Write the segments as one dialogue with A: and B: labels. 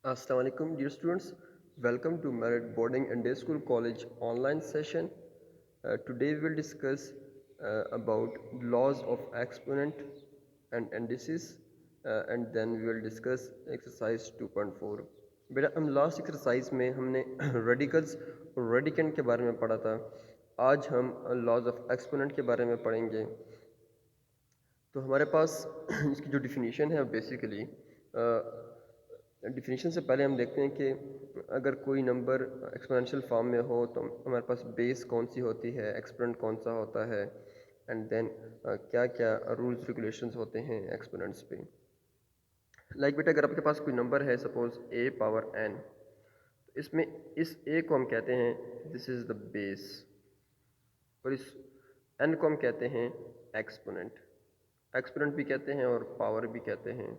A: Assalamu alaikum, dear students. Welcome to Merit Boarding and Day School College online session. Today we will discuss about laws of exponent and indices, and then we will discuss exercise 2.4. बेटा हम last exercise में हमने radicals और radicand के बारे में पढ़ा था. आज हम लॉज ऑफ एक्सपोनेंट के बारे में पढ़ेंगे. तो हमारे पास इसकी जो डिफिनीशन है बेसिकली डिफिनीशन से पहले हम देखते हैं कि अगर कोई नंबर एक्सपोनेंशियल फॉर्म में हो तो हमारे पास बेस कौन सी होती है, एक्सपोनेंट कौन सा होता है, एंड देन क्या क्या रूल्स रेगुलेशंस होते हैं एक्सपोनेंट्स पे. लाइक बेटा अगर आपके पास कोई नंबर है सपोज ए पावर एन, तो इसमें इस ए को हम कहते हैं दिस इज़ द बेस, और इस एन को हम कहते हैं एक्सपोनेंट. एक्सपोनेंट भी कहते हैं और पावर भी कहते हैं.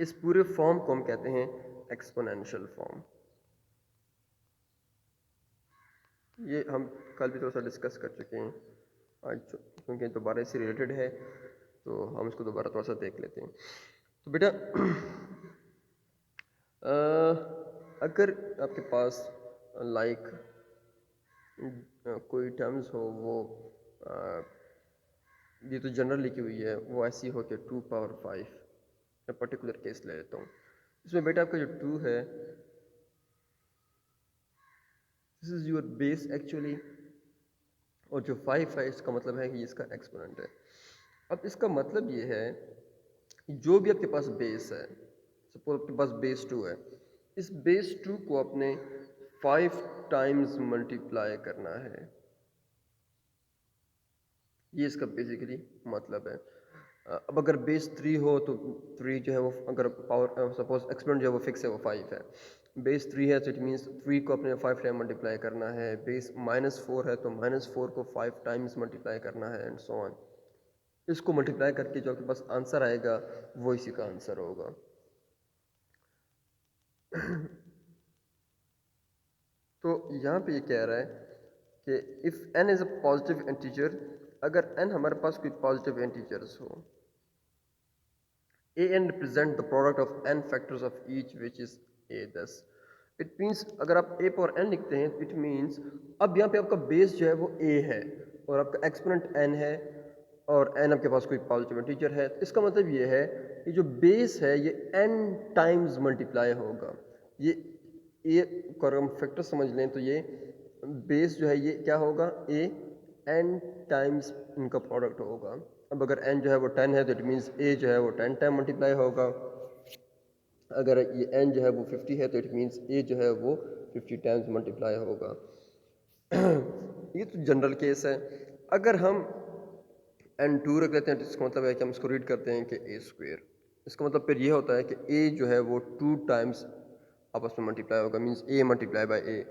A: इस पूरे फॉर्म को हम कहते हैं एक्सपोनेंशियल फॉर्म. ये हम कल भी थोड़ा सा डिस्कस कर चुके हैं, आज क्योंकि दोबारा इससे रिलेटेड है तो हम इसको दोबारा थोड़ा सा देख लेते हैं. तो बेटा अगर आपके पास लाइक कोई टर्म्स हो, वो ये तो जनरल लिखी हुई है, वो ऐसी हो कि 2 पावर 5. मैं पर्टिकुलर केस ले लेता हूँ. इसमें बेटा आपका जो 2 है this is your base actually, और जो 5 है इसका मतलब है कि इसका एक्सपोनेंट है. अब इसका मतलब ये है कि जो भी आपके पास बेस है, सपोज आपके पास बेस 2 है, इस बेस 2 को आपने 5 टाइम्स मल्टीप्लाई करना है. ये इसका बेसिकली मतलब है. अब अगर बेस 3 हो तो 3 जो है वो, अगर पावर सपोज एक्सपोनेंट जो है वो फिक्स है, वो 5 है. बेस 3 है तो इट मीन्स 3 को अपने 5 टाइम मल्टीप्लाई करना है. बेस -4 है तो -4 को 5 टाइम्स मल्टीप्लाई करना है, एंड सो ऑन. इसको मल्टीप्लाई करके जो आपके पास आंसर आएगा वो इसी का आंसर होगा. तो यहाँ पे ये कह रहा है कि if n is a positive integer, अगर n हमारे पास कोई पॉजिटिव इंटीजर्स हो, an represent the product of n factors of each which is a. thus it means अगर आप a पावर n लिखते हैं, इट मीन्स अब यहाँ पे आपका बेस जो है वो a है और आपका एक्सपोनेंट n है, और n आपके पास कोई पॉजिटिव इंटीजर है. तो इसका मतलब ये है कि जो बेस है ये n टाइम्स मल्टीप्लाई होगा. ये a को अगर हम फैक्टर समझ लें तो ये बेस जो है ये क्या होगा, a n टाइम्स इनका प्रोडक्ट होगा. अब अगर n जो है वो 10 है तो इट मीन्स a जो है वो 10 टाइम मल्टीप्लाई होगा. अगर ये n जो है वो 50 है तो इट मीन्स a जो है वो 50 टाइम्स मल्टीप्लाई होगा. ये तो जनरल केस है. अगर हम n2 रख लेते हैं तो इसका मतलब है कि हम इसको रीड करते हैं कि a स्क्वेयर. इसका मतलब फिर ये होता है कि a जो है वो 2 टाइम्स आपस में मल्टीप्लाई होगा, means a multiply by a.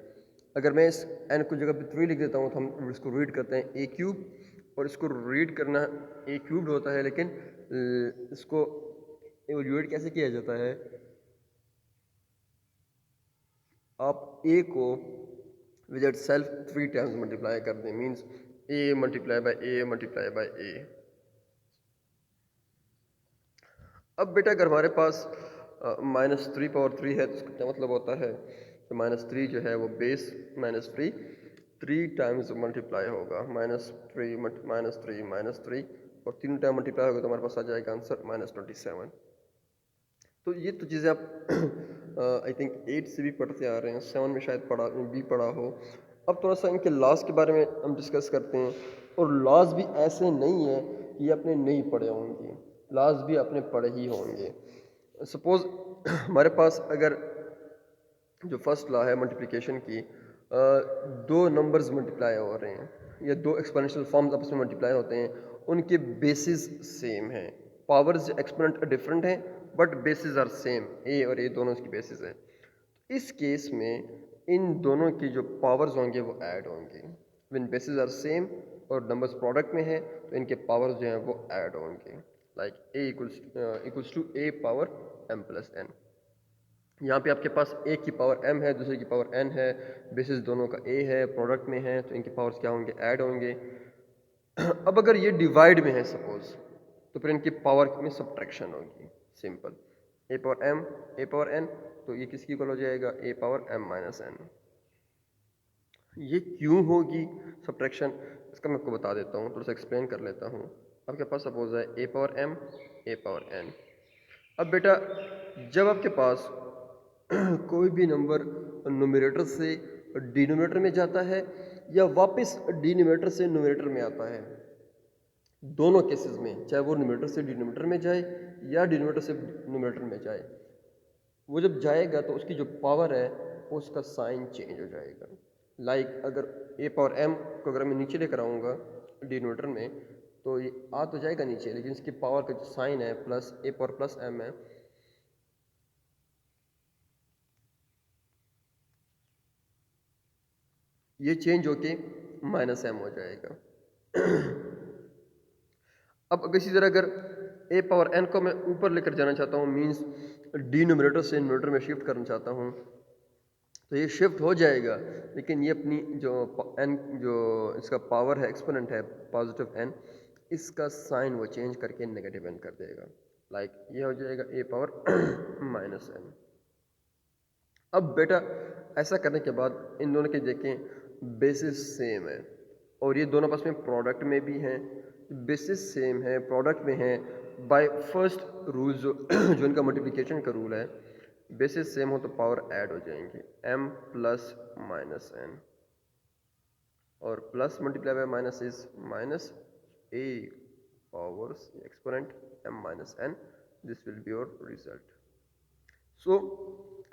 A: अगर मैं इस n को जगह पे 3 लिख देता हूँ तो हम इसको रीड करते हैं a क्यूब, और इसको रीड करना a क्यूब्ड होता है, लेकिन इसको इवेल्यूएट कैसे किया जाता है, आप a को with it self 3 times multiply कर दें, means a multiply by a multiply by a. अब बेटा अगर हमारे पास -3 पावर 3 है तो इसका क्या मतलब होता है कि -3 जो है वो बेस -3 3 टाइम्स मल्टीप्लाई होगा. -3 और 3 टाइम मल्टीप्लाई होगा तो हमारे पास आ जाएगा आंसर -27. तो ये तो चीज़ें आप आई थिंक 8 से भी पढ़ते आ रहे हैं, 7 में शायद पढ़ा हो. अब थोड़ा सा इनके लॉज के बारे में हम डिस्कस करते हैं. और लॉज भी ऐसे नहीं है कि आपने नहीं पढ़े होंगे, लॉज भी आपने पढ़े ही होंगे. सपोज हमारे पास अगर जो फर्स्ट लॉ है मल्टीप्लिकेशन की, दो नंबर्स मल्टीप्लाई हो रहे हैं या दो एक्सपोनेंशियल फॉर्म्स आपस में मल्टीप्लाई होते हैं, उनके बेसिस सेम हैं. पावर्स एक्सपोनेंट डिफरेंट हैं बट बेसिस आर सेम. ए और ए दोनों इसकी बेसिस हैं. इस केस में इन दोनों की जो पावर्स होंगे वो ऐड होंगे. विन बेसिस आर सेम और नंबर्स प्रोडक्ट में है तो इनके पावर्स जो हैं वो ऐड होंगे. Like a equals to A power m plus n. यहाँ पे आपके पास एक की पावर m है, दूसरे की पावर n है, बेसिस दोनों का a है, प्रोडक्ट में है, तो इनके पावर्स क्या होंगे, ऐड होंगे. अब अगर ये डिवाइड में है सपोज, तो फिर इनकी पावर में सब्ट्रैक्शन होगी, सिंपल। ए पावर एम, ए पावर एन, तो ये किसकी इक्वल हो जाएगा, ए पावर एम माइनस एन। ये क्यों होगी सब्ट्रैक्शन, इसका मैं आपको बता देता हूँ, थोड़ा सा एक्सप्लेन कर लेता हूँ। आपके पास सपोज है A power M, A power N. अब बेटा जब आपके पास कोई भी नंबर न्यूमरेटर से डिनोमिनेटर में जाता है या वापस डिनोमिनेटर से न्यूमरेटर में आता है, दोनों केसेस में, चाहे वो न्यूमरेटर से डिनोमिनेटर में जाए या डिनोमिनेटर से न्यूमरेटर में जाए, वो जब जाएगा तो उसकी जो पावर है उसका साइन चेंज हो जाएगा। लाइक अगर ए पावर एम को अगर मैं नीचे लेकर आऊँगा डिनोमिनेटर में, तो ये आ तो जाएगा नीचे, लेकिन इसकी पावर का जो साइन है प्लस ए पावर प्लस एम है, ये चेंज होके माइनस एम हो जाएगा। अब इसी तरह अगर ए पावर एन को मैं ऊपर लेकर जाना चाहता हूँ, मीन्स डिनोमिनेटर से न्यूमरेटर में शिफ्ट करना चाहता हूँ, तो ये शिफ्ट हो जाएगा, लेकिन ये अपनी जो एन जो इसका पावर है एक्सपोनेंट है पॉजिटिव एन, इसका साइन वो चेंज करके नेगेटिव एन कर देगा। लाइक ये हो जाएगा ए पावर माइनस एन। अब बेटा ऐसा करने के बाद इन दोनों के देखें बेसिस सेम है और ये दोनों आपस में प्रोडक्ट में भी हैं, बेसिस सेम है, प्रोडक्ट में है, बाय फर्स्ट रूल जो इनका मल्टीप्लिकेशन का रूल है, बेसिस सेम हो तो पावर ऐड हो जाएंगे, m प्लस माइनस एन, और plus multiply by minus is minus A power exponent m minus N, this will be your result. So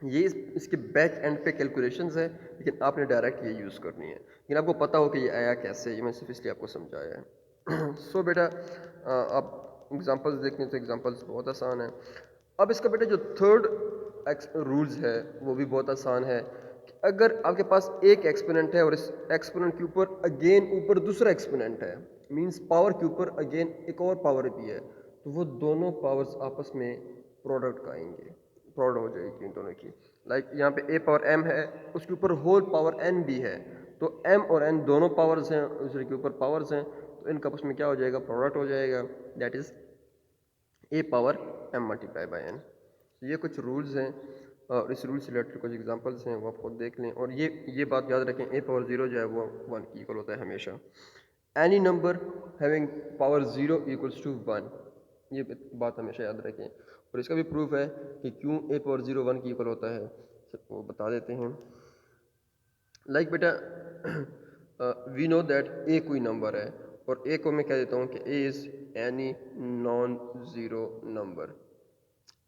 A: ये इसके बैक एंड पे कैलकुलेशंस है, लेकिन आपने डायरेक्ट ये यूज़ करनी है, लेकिन आपको पता हो कि ये आया कैसे, ये मैं सिर्फ इसलिए आपको समझाया है। सो बेटा आप एग्जांपल्स देखने तो एग्जांपल्स बहुत आसान है। अब इसका बेटा जो थर्ड रूल्स है वो भी बहुत आसान है कि अगर आपके पास एक एक्सपोनेंट है और इस एक्सपोनेंट के ऊपर अगेन ऊपर दूसरा एक्सपोनेंट है, मींस पावर के ऊपर अगेन एक और पावर भी है, तो वो दोनों पावर्स आपस में प्रोडक्ट का आएंगे, प्रोडक्ट हो जाएगी इन दोनों की। लाइक यहाँ पे ए पावर एम है, उसके ऊपर होल पावर एन भी है, तो एम और एन दोनों पावर्स हैं, दूसरे के ऊपर पावर्स हैं, तो इनका आपस में क्या हो जाएगा, प्रोडक्ट हो जाएगा, that is a power M multiply by N. ये कुछ रूल्स हैं और इस रूल से रिलेटेड कुछ एग्जांपल्स हैं, वो आप खुद देख लें। और ये बात याद रखें, ए पावर ज़ीरो जो है वो वन की इक्वल होता है हमेशा। Any number having power zero equals to one, ये बात हमेशा याद रखें। और इसका भी प्रूफ है कि क्यों ए पावर ज़ीरो वन की इक्वल होता है, वो बता देते हैं। लाइक बेटा वी नो दैट ए कोई नंबर है, और ए को मैं कह देता हूँ कि A is any non zero number.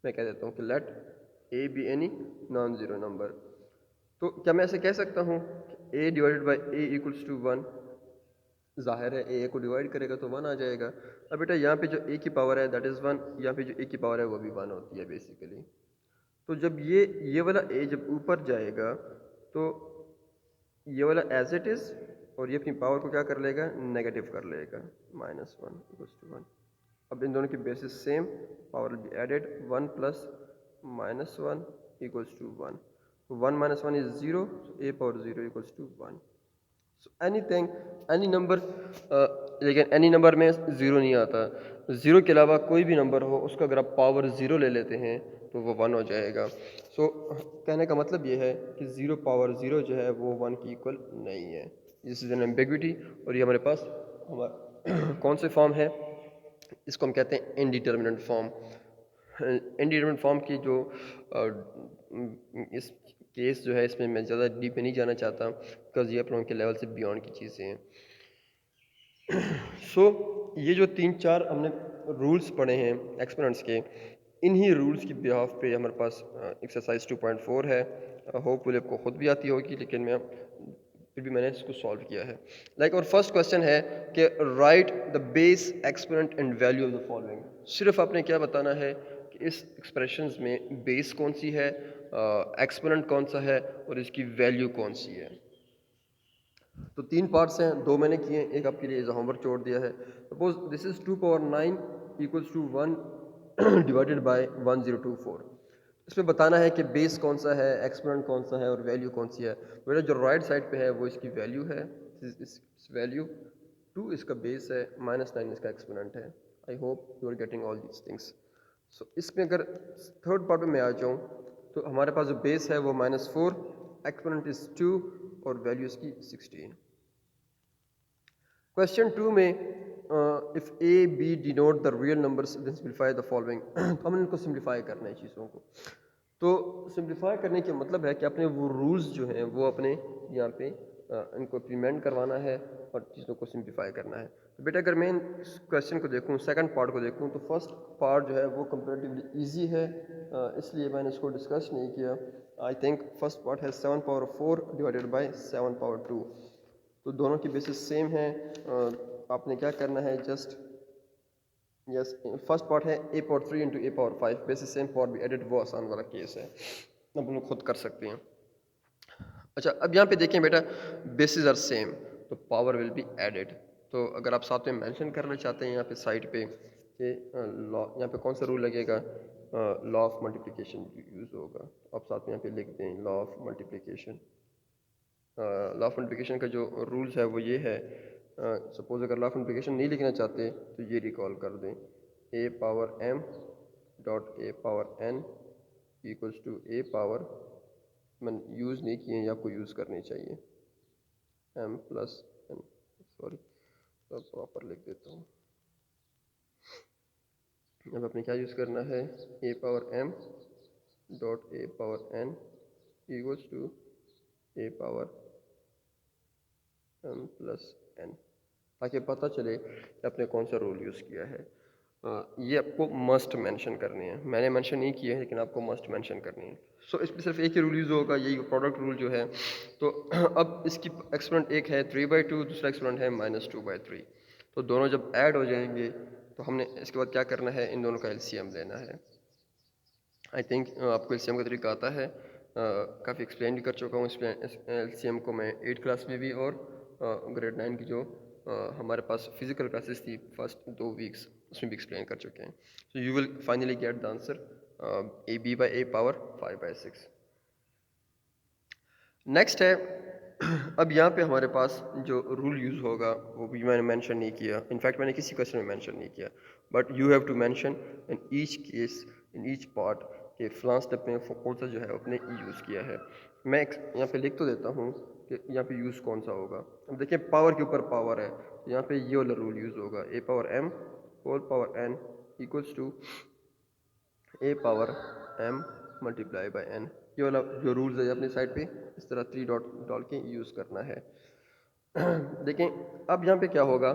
A: मैं कह देता हूँ कि let A be any non zero number. तो क्या मैं ऐसे कह सकता हूँ कि A divided by A equals to one, जाहिर है ए को डिवाइड करेगा तो वन आ जाएगा। अब बेटा यहाँ पे जो ए की पावर है दैट इज़ वन, यहाँ पे जो ए की पावर है वो भी वन होती है बेसिकली। तो जब ये वाला ए जब ऊपर जाएगा तो ये वाला एज इट इज़, और ये अपनी पावर को क्या कर लेगा, नेगेटिव कर लेगा, minus one equals to one. अब इन दोनों की basis same, power will be added, one plus minus one equals to one, one minus one is zero, a power zero equals to one. So anything, any number, लेकिन any number में zero नहीं आता, zero के अलावा कोई भी number हो उसका अगर आप पावर ज़ीरो ले लेते हैं तो वो वन हो जाएगा। सो कहने का मतलब ये है कि ज़ीरो पावर ज़ीरो जो है वो वन की इक्वल नहीं है, दिस इज़ एन एम्बिग्विटी। और ये हमारे पास हमारा कौन से फॉर्म है, इसको हम कहते हैं इनडिटर्मिनेंट फॉर्म। इनडिटर्मिनेंट फॉर्म की जो इस केस जो है इसमें मैं ज़्यादा डीप में नहीं जाना चाहता, बिकॉज ये आप लोगों के लेवल से बियॉन्ड की चीज़ें हैं। सो ये जो तीन चार हमने रूल्स पढ़े हैं एक्सपोनेंट्स के, इन्हीं रूल्स की बिहाफ पे हमारे पास एक्सरसाइज 2.4 है, होपफुली आपको खुद भी आती होगी, लेकिन मैं फिर भी मैंने इसको सॉल्व किया है। लाइक और फर्स्ट क्वेश्चन है कि right the base exponent and value of the following. सिर्फ आपने क्या बताना है कि इस एक्सप्रेशंस में बेस कौन सी है, एक्सपोनेंट कौन सा है और इसकी वैल्यू कौन सी है। तो तीन पार्ट्स हैं, दो मैंने किए हैं, एक आपके लिए एज होमवर्क छोड़ दिया है। Suppose this is 2 power 9 equals to 1 divided by 1024। इसमें बताना है कि बेस कौन सा है, एक्सपोनेंट कौन सा है और वैल्यू कौन सी है। मेरा जो राइट साइड पे है वो इसकी वैल्यू है, इस वैल्यू 2 इसका बेस है, -9 इसका एक्सपोनेंट है। I hope you are getting all these things. So इसमें अगर थर्ड पार्ट में मैं आ जाऊँ तो हमारे पास जो बेस है वो -4, एक्सपोनेंट इज 2 और वैल्यू इसकी 16। क्वेश्चन 2 में if a b denote the real numbers then simplify the following. तो हमने इनको सिंप्लीफाई करना है चीज़ों को। तो सिंप्लीफाई करने का मतलब है कि अपने वो रूल्स जो हैं वो अपने यहाँ पे इनको इम्प्लीमेंट करवाना है और चीज़ों को सिंप्लीफाई करना है। तो बेटा अगर मैं इस क्वेश्चन को देखूँ, सेकंड पार्ट को देखूँ, तो फर्स्ट पार्ट जो है वो कंपेरेटिवली इजी है, इसलिए मैंने इसको डिस्कस नहीं किया। आई थिंक फर्स्ट पार्ट है 7 पावर 4 डिवाइडेड बाई 7 पावर 2। तो दोनों की बेसिस सेम है। आपने क्या करना है, जस्ट यस, फर्स्ट पार्ट है A power 3 into A power 5, basis same power भी एडेड, वो आसान वाला केस है, अब हम लोग खुद कर सकते हैं। अच्छा, अब यहाँ पे देखें बेटा, बेसिस आर सेम तो पावर विल बी एडेड। तो अगर आप साथ में मेंशन करना चाहते हैं यहाँ पे साइड पे कि लॉ, यहाँ पे कौन सा रूल लगेगा, लॉ ऑफ मल्टीप्लिकेशन यूज़ होगा, तो आप साथ में यहाँ पे लिख दें law of multiplication. Law of multiplication का जो रूल्स है वो ये है, सपोज अगर लॉ ऑफ मल्टीप्लिकेशन नहीं लिखना चाहते तो ये रिकॉल कर दें, A power M dot A power N equals to A power, मैंने यूज़ नहीं किए हैं, आपको यूज़ करने चाहिए, एम प्लस एन, सॉरी तो प्रॉपर लिख देता हूँ। अब आपने क्या यूज़ करना है, A power M dot A power N equals to A power M plus N, ताकि पता चले कि आपने कौन सा रूल यूज़ किया है। ये आपको मस्ट मेंशन करनी है, मैंने मेंशन नहीं किया है लेकिन आपको मस्ट मेंशन करनी है। सो इसमें सिर्फ एक ही रूल यूज़ होगा, यही प्रोडक्ट रूल जो है। तो अब इसकी एक्सपोनेंट एक है 3/2, दूसरा एक्सपोनेंट है -2/3। तो दोनों जब ऐड हो जाएंगे तो हमने इसके बाद क्या करना है, इन दोनों का एलसीएम लेना है। आई थिंक आपको एलसीएम का तरीका आता है, काफ़ी एक्सप्लेन भी कर चुका हूँ इस एलसीएम को मैं 8 क्लास में भी, और ग्रेड 9 की जो हमारे पास फिजिकल क्लासेस थी फर्स्ट 2 वीक्स, उसमें भी एक्सप्लेन कर चुके हैं। So you will finally get the answer a b by A power 5/6। Next है, अब यहाँ पे हमारे पास जो रूल यूज़ होगा वो भी मैंने मेंशन नहीं किया, इनफैक्ट मैंने किसी क्वेश्चन में मेंशन नहीं किया, but you have to mention in each case, in each part के फलां स्टेप में कौन सा जो है अपने यूज़ किया है। मैं यहाँ पे लिख तो देता हूँ कि यहाँ पे यूज़ कौन सा होगा। अब देखिए पावर के ऊपर पावर है, तो यहाँ पे ये वाला रूल यूज़ होगा, A power M whole power N equals to A power M multiply by N. ये वाला जो रूल्स है अपनी साइड पे इस तरह 3 डॉट डाल के यूज़ करना है। देखें अब यहाँ पे क्या होगा,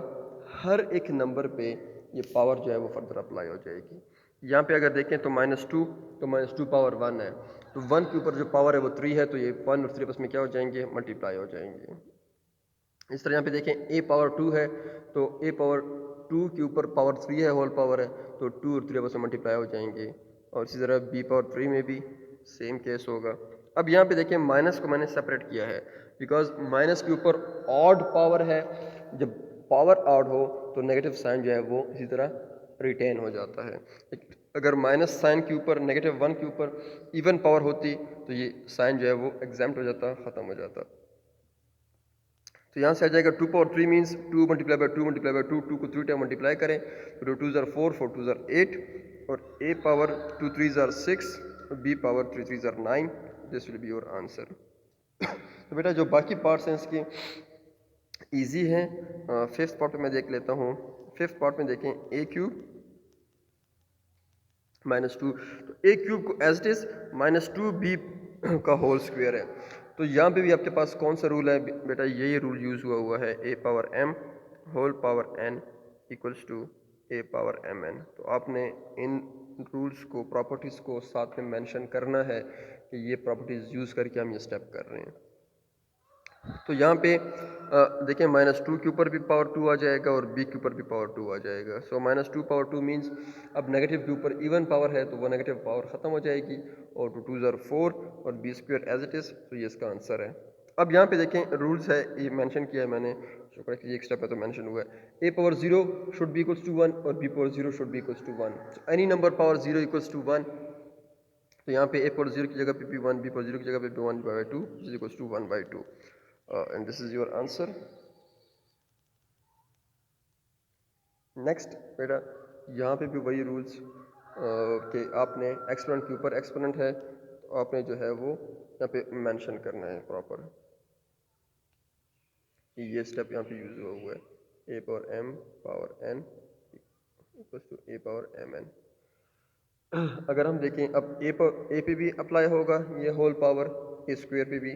A: हर एक नंबर पे ये पावर जो है वो फर्दर अप्लाई हो जाएगी। यहाँ पे अगर देखें तो -2, तो -2 पावर 1 है, तो 1 के ऊपर जो पावर है वो 3 है, तो ये 1 और 3 आपस में क्या हो जाएंगे, मल्टीप्लाई हो जाएंगे। इस तरह यहाँ पे देखें ए पावर 2 है, तो ए पावर 2 के ऊपर पावर 3 है, होल पावर है, तो 2 और 3 आपस में मल्टीप्लाई हो जाएंगे। और इसी तरह बी पावर 3 में भी सेम केस होगा। अब यहाँ पे देखें माइनस को मैंने सेपरेट किया है, बिकॉज माइनस के ऊपर ऑड पावर है, जब पावर ऑड हो तो नेगेटिव साइन जो है वो इसी तरह रिटेन हो जाता है। अगर माइनस साइन के ऊपर -1 के ऊपर इवन पावर होती तो ये साइन जो है वो एग्जाम्प्ट हो जाता, ख़त्म हो जाता। तो यहाँ से आ जाएगा 2 power 3 means 2 multiply by 2 multiply by 2, 2 को 3 टाइम मल्टीप्लाई करें तो 2 ज़ार 4, 4 2 ज़ार 8, और ए पावर 2 3 ज़ार 6, बी पावर 3 3 ज़ार 9, this will be your answer. तो बेटा जो बाकी पार्ट्स हैं इसके ईजी हैं। फिफ्थ पार्ट में मैं देख लेता हूँ। फिफ्थ पार्ट में देखें ए क्यूब -2, तो ए क्यूब को एज इट इज़ -2b का होल स्क्वायर है। तो यहाँ पे भी आपके पास कौन सा रूल है बेटा, यही रूल यूज़ हुआ है, A power m whole power n equals to A power mn। तो आपने इन रूल्स को, प्रॉपर्टीज़ को साथ में मेंशन करना है कि ये प्रॉपर्टीज़ यूज़ करके हम ये स्टेप कर रहे हैं। तो यहाँ पे देखिए -2 के ऊपर भी पावर 2 आ जाएगा और b के ऊपर भी पावर 2 आ जाएगा। सो -2 पावर 2 मीन्स अब नेगेटिव के ऊपर इवन पावर है तो वो नेगेटिव पावर ख़त्म हो जाएगी, और 2 2 ज़ार 4 और b square as it is, तो ये इसका आंसर है। अब यहाँ पे देखें रूल्स है, ये मेंशन किया है मैंने, शुक्र है कि एक स्टेप है तो मेंशन हुआ है। a power 0 should be equals to 1 और b power 0 should be equals to 1। So any number power 0 equals to 1, तो यहाँ पे a पावर 0 की जगह पे भी 1, b पावर 0 की जगह पे भी 1/2 is equals to 1/2, and this is your answer. Next बेटा यहाँ पे भी वही रूल्स कि आपने एक्सपोनेंट के ऊपर एक्सपोनेंट है तो आपने जो है वो यहाँ पे मेंशन करना है प्रॉपर। ये स्टेप यहाँ पे यूज हुआ है A power M power N equal to A power M N. अगर हम देखें अब ए पे भी अप्लाई होगा ये होल पावर ए स्क्वायर पे भी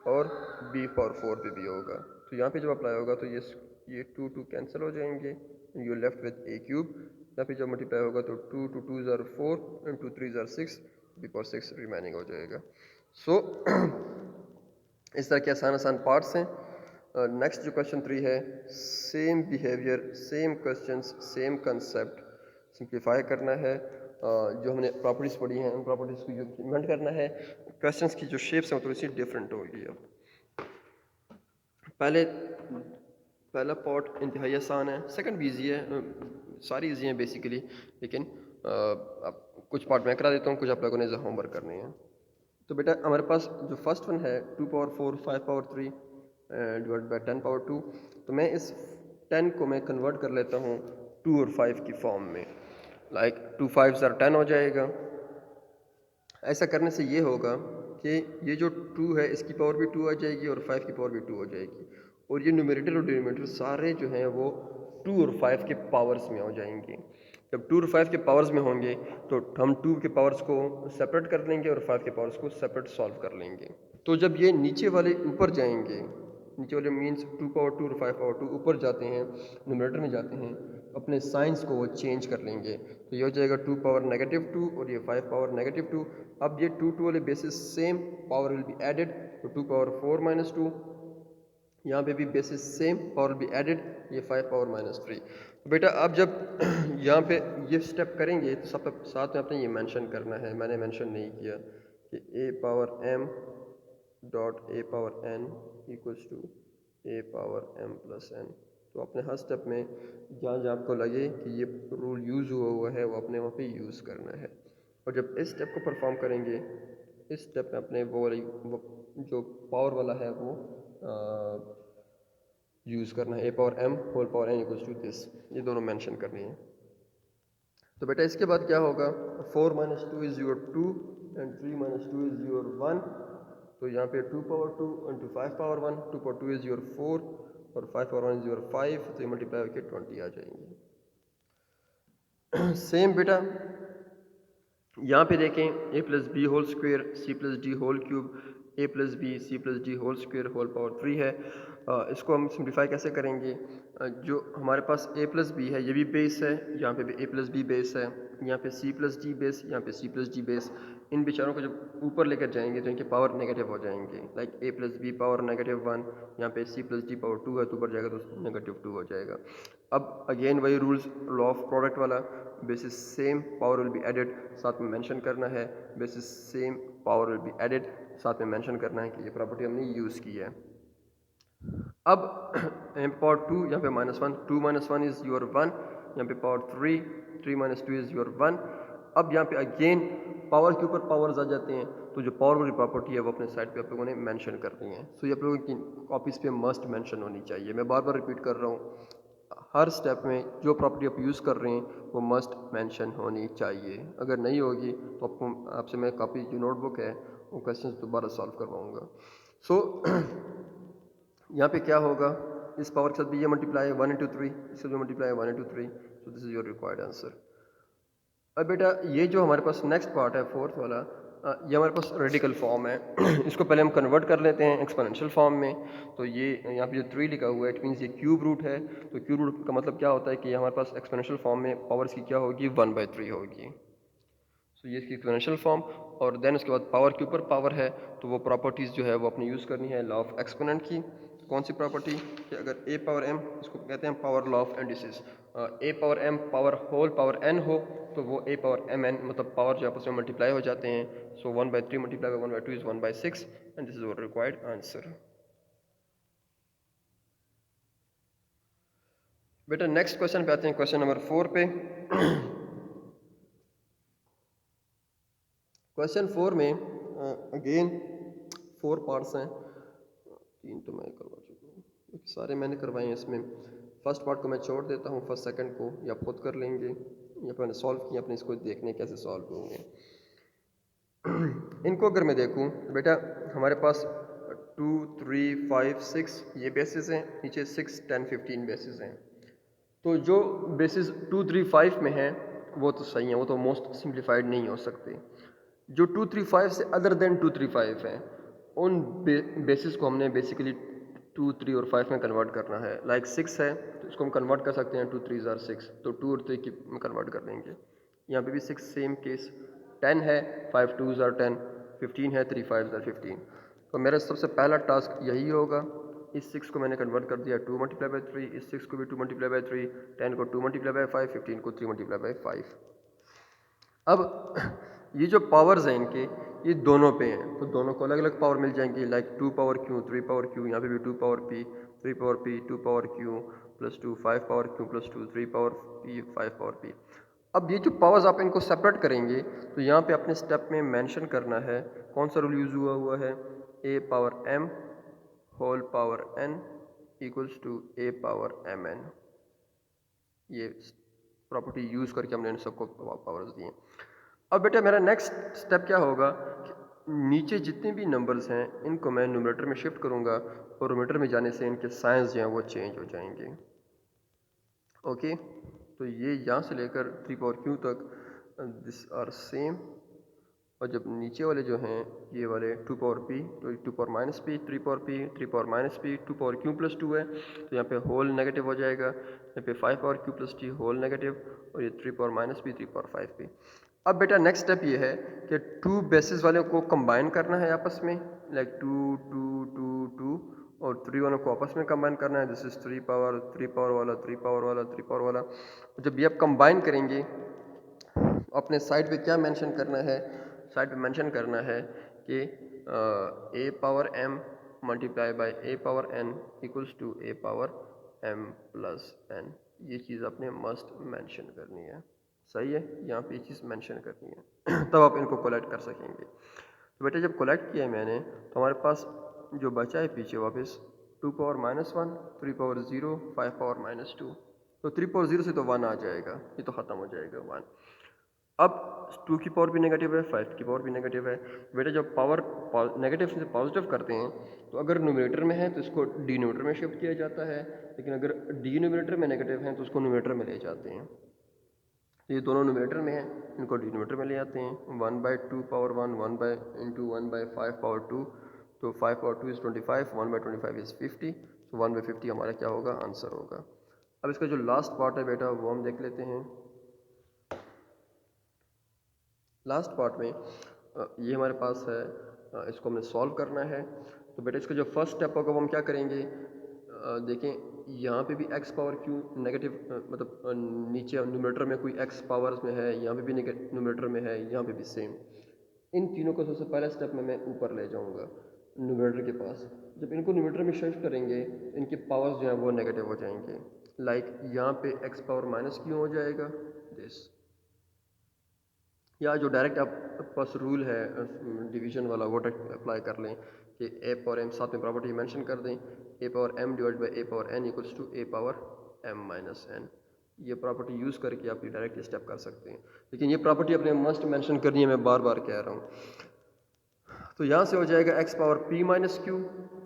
A: और बी पावर 4 पे भी होगा। तो यहाँ पे जब अप्लाई होगा तो ये टू कैंसिल हो जाएंगे, you left with a cube. यहाँ पे जब मल्टीप्लाई होगा तो 2 ज़ार 4 एंड 2 3 ज़ार 6 बी पावर 6 रिमेनिंग हो जाएगा। सो इस तरह के आसान आसान पार्ट्स हैं। नेक्स्ट जो क्वेश्चन 3 है, same behaviour same questions same concept, simplify करना है। जो हमने प्रॉपर्टीज़ पढ़ी हैं उन प्रॉपर्टीज़ को इम्प्लीमेंट करना है। क्वेश्चंस की जो शेप्स हैं वो थोड़ी सी डिफरेंट होगी। अब पहले पहला पार्ट इंतहाई आसान है, सेकंड भी ईजी है, सारी ईजी हैं बेसिकली, लेकिन अब कुछ पार्ट मैं करा देता हूँ, कुछ आप लोगों ने होमवर्क करने हैं। तो बेटा हमारे पास जो फर्स्ट वन है 2 power 4 5 power 3 divide by 10 power 2, तो मैं इस 10 को मैं कन्वर्ट कर लेता हूँ 2 और 5 की फॉर्म में। लाइक 2 5 ज़ार 10 हो जाएगा। ऐसा करने से ये होगा कि ये जो 2 है इसकी पावर भी 2 आ जाएगी और 5 की पावर भी 2 हो जाएगी, और ये न्यूमरेटर और डिनोमिनेटर सारे जो हैं वो 2 और 5 के पावर्स में हो जाएंगे। जब 2 और 5 के पावर्स में होंगे तो हम 2 के पावर्स को सेपरेट कर लेंगे और 5 के पावर्स को सेपरेट सॉल्व कर लेंगे। तो जब ये नीचे वाले ऊपर जाएंगे, नीचे वाले मीन्स 2 पावर 2 और 5 पावर 2 ऊपर जाते हैं, न्यूमरेटर में जाते हैं, अपने साइंस को वो चेंज कर लेंगे। तो ये हो जाएगा 2 पावर -2 और ये 5 पावर -2। अब ये 2 2 वाले basis same, power will be added, तो 2 पावर 4 -2, यहाँ पे भी basis same, power will be added, ये 5 पावर -3। तो बेटा अब जब यहाँ पे ये स्टेप करेंगे तो सब साथ में आपने ये मेंशन करना है, मैंने मेंशन नहीं किया, कि A power M dot A power N equals to A power M plus N. तो अपने हर स्टेप में जहाँ जहाँ आपको लगे कि ये रूल यूज़ हुआ हुआ है वो अपने वहाँ पे यूज़ करना है। और जब इस स्टेप को परफॉर्म करेंगे, इस स्टेप में अपने वो जो पावर वाला है वो यूज़ करना है, A power M whole power N equals to this, ये दोनों मेंशन करनी है। तो बेटा इसके बाद क्या होगा, 4 - 2 is your 2 and 3 - 2 is your 1। तो यहाँ पे 2 power 2 into 5 power 1, 2 power 2 is your 4 और 5 पावर 1 इज़ योर 5, तो ये मल्टीप्लाई होकर 20 आ जाएंगे। सेम बेटा यहाँ पे देखें, a plus b whole square c plus d whole cube a plus b c plus d whole square whole power 3 है। इसको हम सिंप्लीफाई कैसे करेंगे, जो हमारे पास a प्लस बी है ये भी बेस है, यहाँ पे भी a प्लस बी बेस है, यहाँ पे c प्लस डी बेस, यहाँ पे c प्लस डी बेस। इन बेचारों को जब ऊपर लेकर जाएंगे तो इनके पावर नेगेटिव हो जाएंगे, like a plus b power -1, यहाँ पे c प्लस डी पावर 2 है तो ऊपर जाएगा तो -2 हो जाएगा। अब अगेन वही रूल्स, लॉ ऑफ प्रोडक्ट वाला, basis same power will be added, साथ में मेंशन करना है, basis same power will be added, साथ में मेंशन करना है कि ये प्रॉपर्टी हमने यूज़ की है। अब पावर 2 यहाँ पे -1, 2 - 1 इज़ योर 1, यहाँ पे पावर 3, 3 - 2 इज़ योर 1। अब यहाँ पे अगेन पावर के ऊपर पावर्स आ जाते हैं, तो जो पावर वाली प्रॉपर्टी है वो अपने साइड पे आप लोगों ने मेंशन करनी है। सो ये आप लोगों की कॉपीज़ पे मस्ट मेंशन होनी चाहिए। मैं बार बार रिपीट कर रहा हूँ, हर स्टेप में जो प्रॉपर्टी आप यूज़ कर रहे हैं वो मस्ट मेंशन होनी चाहिए। अगर नहीं होगी तो आपको आपसे मैं कॉपी जो नोटबुक है वो क्वेश्चन दोबारा सॉल्व करवाऊँगा। सो यहाँ पे क्या होगा, इस पावर के साथ भी ये मल्टीप्लाई है 1 इंटू 3, इससे भी मल्टीप्लाई है 1 into 3, so this is your required answer. अब बेटा ये जो हमारे पास नेक्स्ट पार्ट है फोर्थ वाला, ये हमारे पास रेडिकल फॉर्म है। इसको पहले हम कन्वर्ट कर लेते हैं एक्सपोनेंशियल फॉर्म में। तो ये यहाँ पे जो 3 लिखा हुआ है इट मीन्स ये क्यूब रूट है। तो क्यूब रूट का मतलब क्या होता है कि हमारे पास एक्सपोनेंशियल फॉर्म में पावर्स की क्या होगी, 1/3 होगी। सो ये इसकी एक्सपोनेंशियल फॉर्म, और देन उसके बाद पावर के ऊपर पावर है तो वो प्रॉपर्टीज़ जो है वो अपनी यूज़ करनी है लॉ ऑफ एक्सपोनेंट की। कौन सी प्रॉपर्टी, कि अगर ए पावर एम, इसको कहते हैं power law of indices, A power M power whole power N हो तो वो ए पावर एम एन, मतलब पावर जो आपस में मल्टीप्लाई हो जाते हैं। So 1/3 multiply by 1/2 is 1/6 and this is our required answer. बेटा नेक्स्ट क्वेश्चन पे आते हैं, क्वेश्चन नंबर 4 पे। क्वेश्चन 4 में अगेन 4 पार्ट्स हैं, 3 तो मैं करवा चुका हूँ, सारे मैंने करवाए हैं। इसमें फर्स्ट पार्ट को मैं छोड़ देता हूँ, फर्स्ट सेकंड को या खुद कर लेंगे, यहाँ पर मैंने सॉल्व किया, अपने इसको देखने कैसे सॉल्व होंगे। इनको अगर मैं देखूँ तो बेटा हमारे पास 2, 3, 5, 6 ये बेसिस हैं, नीचे 6, 10, 15 बेसिस हैं। तो जो बेसिस 2, 3, 5 में है वो तो सही है, वो तो मोस्ट सिंप्लीफाइड नहीं हो सकते। जो 2, 3, 5 से अदर देन 2, 3, 5 हैं उन बेसिस को हमने बेसिकली 2, 3 और 5 में कन्वर्ट करना है। लाइक 6 है तो इसको हम कन्वर्ट कर सकते हैं 2, 3 आर 6, तो 2 और 3 की में कन्वर्ट कर देंगे। यहाँ पे भी 6 सेम केस। 10 है, 5 2 आर 10, 15 है, 3 5 आर 15। तो मेरा सबसे पहला टास्क यही होगा। इस 6 को मैंने कन्वर्ट कर दिया 2 मल्टीप्लाई बाई 3, इस 6 को भी 2 मल्टीप्लाई बाई 3, 10 को 2 मल्टीप्लाई बाई 5, 15 को 3 मल्टीप्लाई बाई 5। अब ये जो पावर्स हैं इनके ये दोनों पे हैं, तो दोनों को अलग अलग पावर मिल जाएंगी। Like 2 power Q, 3 power Q, यहाँ पे भी 2 power P, 3 power P, 2 power q plus 2, 5 power q plus 2, 3 power P, 5 power P. अब ये जो पावर्स आप इनको सेपरेट करेंगे तो यहाँ पे अपने स्टेप में मेंशन करना है कौन सा रूल यूज़ हुआ है, A power M whole power N equals to A power M N. ये प्रॉपर्टी यूज़ करके हमने इन सबको पावर्स दिए। अब बेटा मेरा नेक्स्ट स्टेप क्या होगा कि नीचे जितने भी नंबर्स हैं इनको मैं न्यूमरेटर में शिफ्ट करूँगा और न्यूमरेटर में जाने से इनके साइंस जो हैं वो चेंज हो जाएंगे। ओके, तो ये यहाँ से लेकर 3 पावर क्यू तक दिस आर सेम, और जब नीचे वाले जो हैं ये वाले 2 पावर पी तो 2 power minus p, 3 power P, 3 power minus P, 2 power q plus 2 है तो यहाँ पे होल नेगेटिव हो जाएगा, यहाँ पे 5 power q plus t whole negative, और ये 3 power minus p, 3 power 5 p. अब बेटा नेक्स्ट स्टेप ये है कि 2 बेसिस वाले को कंबाइन करना है आपस में, लाइक 2 2 2 2, और 3 वालों को आपस में कंबाइन करना है। दिस इज 3 पावर, 3 पावर वाला, 3 पावर वाला, 3 पावर वाला। जब ये आप कंबाइन करेंगे अपने साइड पे क्या मेंशन करना है, साइड पे मेंशन करना है कि A power M multiply by A power N equals to A power M plus N. ये चीज़ आपने मस्ट मेंशन करनी है, सही है, यहाँ पे ये चीज़ मेंशन करनी है तब आप इनको कोलेक्ट कर सकेंगे। तो बेटा जब कोलेक्ट किया मैंने तो हमारे पास जो बचा है पीछे वापस 2 power minus 1, 3 power 0, 5 power minus 2, तो 3 पावर 0 से तो 1 आ जाएगा, ये तो ख़त्म हो जाएगा 1। अब 2 की पावर भी नेगेटिव है, 5 की पावर भी नेगेटिव है। बेटा जब पावर नेगेटिव से पॉजिटिव करते हैं तो अगर न्यूमरेटर में है तो इसको डिनोमिनेटर में शिफ्ट किया जाता है, लेकिन अगर डिनोमिनेटर में नेगेटिव है तो उसको न्यूमरेटर में ले जाते हैं। तो ये दोनों न्यूमरेटर में है, इनको डिनोमिनेटर में ले आते हैं। 1/2 पावर 1, 1 बाई इंटू 1/5 पावर 2, तो 5 पावर 2 इज़ 25, 1/25 इज़ 50, तो 1/50 हमारा क्या होगा, आंसर होगा। अब इसका जो लास्ट पार्ट है बेटा वो हम देख लेते हैं। लास्ट पार्ट में ये हमारे पास है, इसको हमने सॉल्व करना है। तो बेटा इसका जो फर्स्ट स्टेप होगा वो हम क्या करेंगे, देखें यहाँ पे भी x पावर क्यू नेगेटिव, मतलब नीचे न्यूमरेटर में कोई x पावर्स में है, यहाँ पे भी न्यूमरेटर में है, यहाँ पे भी सेम। इन तीनों को सबसे पहले स्टेप में मैं ऊपर ले जाऊँगा न्यूमरेटर के पास। जब इनको न्यूमरेटर में शिफ्ट करेंगे इनके पावर्स जो हैं वो नेगेटिव हो जाएंगे। लाइक यहाँ पे x पावर माइनस क्यू हो जाएगा दिस, या जो डायरेक्ट आप पास रूल है डिवीजन वाला वो अप्लाई कर लें कि ए पावर एम, साथ में प्रॉपर्टी मेंशन कर दें, A power M divide by A power N equals to A power M minus N. ये प्रॉपर्टी यूज़ करके आप डायरेक्ट स्टेप कर सकते हैं, लेकिन ये प्रॉपर्टी अपने मस्ट मेंशन करनी है, मैं बार बार कह रहा हूँ। तो यहाँ से हो जाएगा x power P minus Q,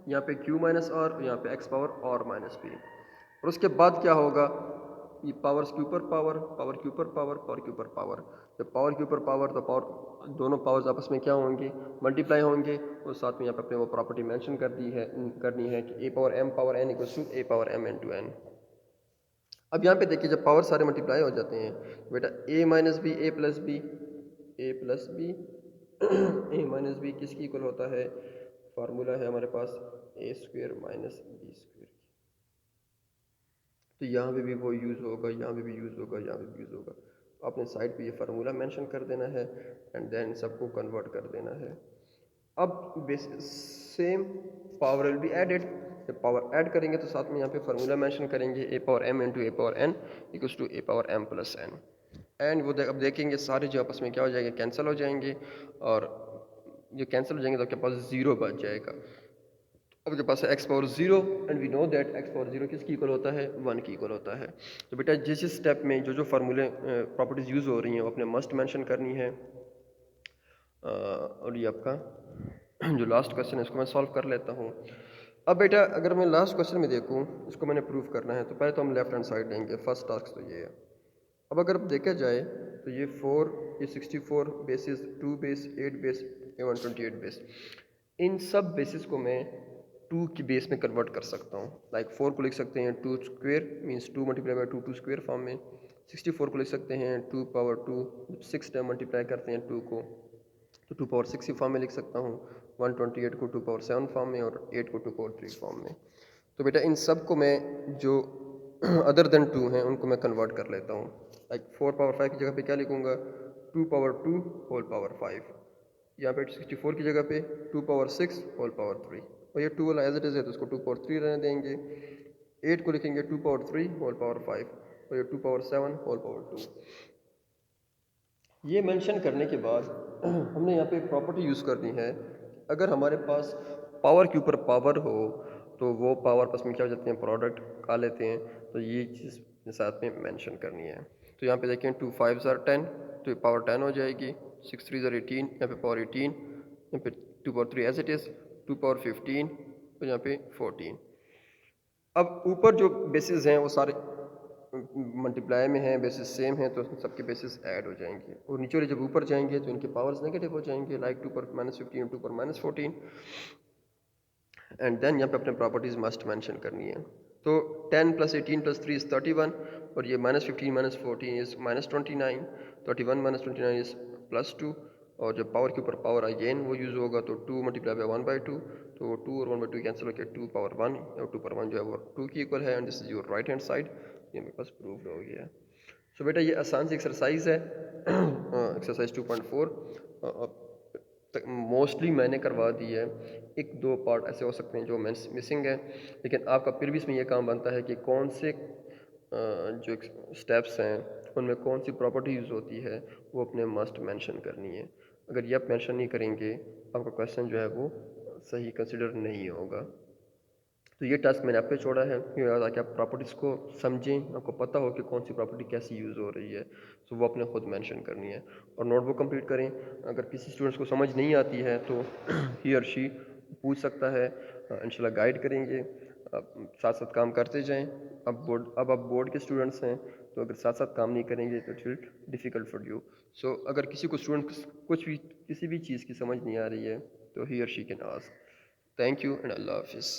A: यहाँ पे क्यू माइनस आर, यहाँ पे एक्स पावर और माइनस पी, और उसके बाद क्या होगा, ये पावर्स के ऊपर पावर, पावर के ऊपर पावर, पावर के ऊपर पावर। जब पावर के ऊपर पावर तो पावर दोनों पावर्स आपस में क्या होंगे, मल्टीप्लाई होंगे, और साथ में यहाँ पे अपने वो प्रॉपर्टी मेंशन करनी है कि A power M power N equals to A power M N to N. अब यहाँ पे देखिए जब पावर सारे मल्टीप्लाई हो जाते हैं बेटा ए माइनस बी, ए प्लस बी, ए प्लस बी ए माइनस बी किसकी इक्वल होता है, फार्मूला है हमारे पास ए स्क्वेयर माइनस बी स्क्वेयर। तो यहाँ पे भी वो यूज़ होगा, यहाँ पे भी यूज़ होगा, यहाँ पे भी यूज़ होगा। तो आपने साइड पे ये फार्मूला मेंशन कर देना है एंड देन सबको कन्वर्ट कर देना है। अब same power will be added, जब पावर ऐड करेंगे तो साथ में यहाँ पे फार्मूला मेंशन करेंगे A power M into A power N equals to A power M plus N. And वो अब देखेंगे सारे जो आपस में क्या हो जाएंगे, कैंसिल हो जाएंगे, और जो कैंसिल हो जाएंगे तो आपके पास ज़ीरो बच जाएगा। आपके पास है x power zero and we know that x power zero किसकी इक्वल होता है, वन की इक्वल होता है। तो बेटा जिस स्टेप में जो जो फार्मूले प्रॉपर्टीज़ यूज़ हो रही हैं वो अपने मस्ट मेंशन करनी है। और ये आपका जो लास्ट क्वेश्चन है इसको मैं सॉल्व कर लेता हूँ। अब बेटा अगर मैं लास्ट क्वेश्चन में देखूँ, इसको मैंने प्रूव करना है, तो पहले तो हम लेफ्ट हैंड साइड लेंगे, फर्स्ट टास्क तो ये है। अब अगर देखा जाए तो ये 4, ये 64 बेसिस, 2 बेस, 8 बेस, ये 128 बेस, इन सब बेसिस को मैं 2 की बेस में कन्वर्ट कर सकता हूँ। लाइक 4 को लिख सकते हैं 2 square means 2 multiply by 2 2 square form में। 64 को लिख सकते हैं 2 पावर 2, 6 टाइम मल्टीप्लाई करते हैं 2 को तो 2 पावर 6 फॉर्म में लिख सकता हूँ। 128 को 2 पावर 7 फॉर्म में और 8 को 2 पावर 3 फॉर्म में। तो बेटा इन सब को मैं जो अदर देन 2 हैं उनको मैं कन्वर्ट कर लेता हूँ। लाइक 4 पावर 5 की जगह पे क्या लिखूँगा, 2 पावर 2 होल पावर 5। यहाँ पे 64 की जगह पे 2 पावर 6 होल पावर 3, और ये 2 वाला एज इट इज़ है तो उसको 2 पावर 3 रहने देंगे। 8 को लिखेंगे 2 पावर 3 होल पावर 5 और ये 2 पावर 7 होल पावर 2। ये मेंशन करने के बाद हमने यहाँ पे प्रॉपर्टी यूज़ करनी है। अगर हमारे पास पावर के ऊपर पावर हो तो वो पावर पास में क्या हो जाते हैं, प्रोडक्ट खा लेते हैं। तो ये चीज़ साथ में मेंशन करनी है। तो यहाँ पे देखें 2 5 आर 10, तो ये पावर 10 हो जाएगी। 6 3 आर 18, यहाँ पे पावर 18, यहाँ पे 2 power 3 as it is, 2 power 15 और यहाँ पे 14। अब ऊपर जो बेसिस हैं वो सारे मल्टीप्लाई में हैं, बेसिस सेम है तो सबके बेसिस ऐड हो जाएंगे, और नीचे वाले जब ऊपर जाएंगे तो इनके पावर्स नेगेटिव हो जाएंगे। लाइक 2 पर -15, 2 पर -14 एंड देन यहाँ पे अपने प्रॉपर्टीज मस्ट मेंशन करनी है। तो 10 + 18 + 3 इज 31 और ये -15 - 14 इज -29, 31 - 29 इज +2, और जब पावर के ऊपर पावर अगेन वो यूज़ होगा तो 2 मल्टीप्लाई बाई 1/2, तो 2 और 1/2 कैंसिल होकर 2 पावर 1, और 2 पावर 1 जो है वो 2 की इक्वल है। And this is your right hand side, ये मेरे पास प्रूव हो गया है। सो बेटा ये आसान सी एक्सरसाइज है, एक्सरसाइज 2.4 मोस्टली मैंने करवा दी है। एक दो पार्ट ऐसे हो सकते हैं जो मिसिंग है, लेकिन आपका फिर भी इसमें यह काम बनता है कि कौन से जो स्टेप्स हैं उनमें कौन सी प्रॉपर्टी यूज़ होती है वो अपने मस्ट मेंशन करनी है। अगर ये आप मेंशन नहीं करेंगे आपका क्वेश्चन जो है वो सही कंसिडर नहीं होगा। तो ये टास्क मैंने आप पे छोड़ा है ताकि आप प्रॉपर्टीज़ को समझें, आपको पता हो कि कौन सी प्रॉपर्टी कैसी यूज़ हो रही है। तो वो अपने खुद मेंशन करनी है और नोटबुक कंप्लीट करें। अगर किसी स्टूडेंट्स को समझ नहीं आती है तो ही और शी पूछ सकता है, इंशाल्लाह गाइड करेंगे। आप साथ साथ काम करते जाएं। अब आप बोर्ड के स्टूडेंट्स हैं तो अगर साथ साथ काम नहीं करेंगे तो it will difficult for you. So अगर किसी को स्टूडेंट कुछ भी किसी भी चीज़ की समझ नहीं आ रही है तो ही और she can ask. Thank you and Allah हाफिज़।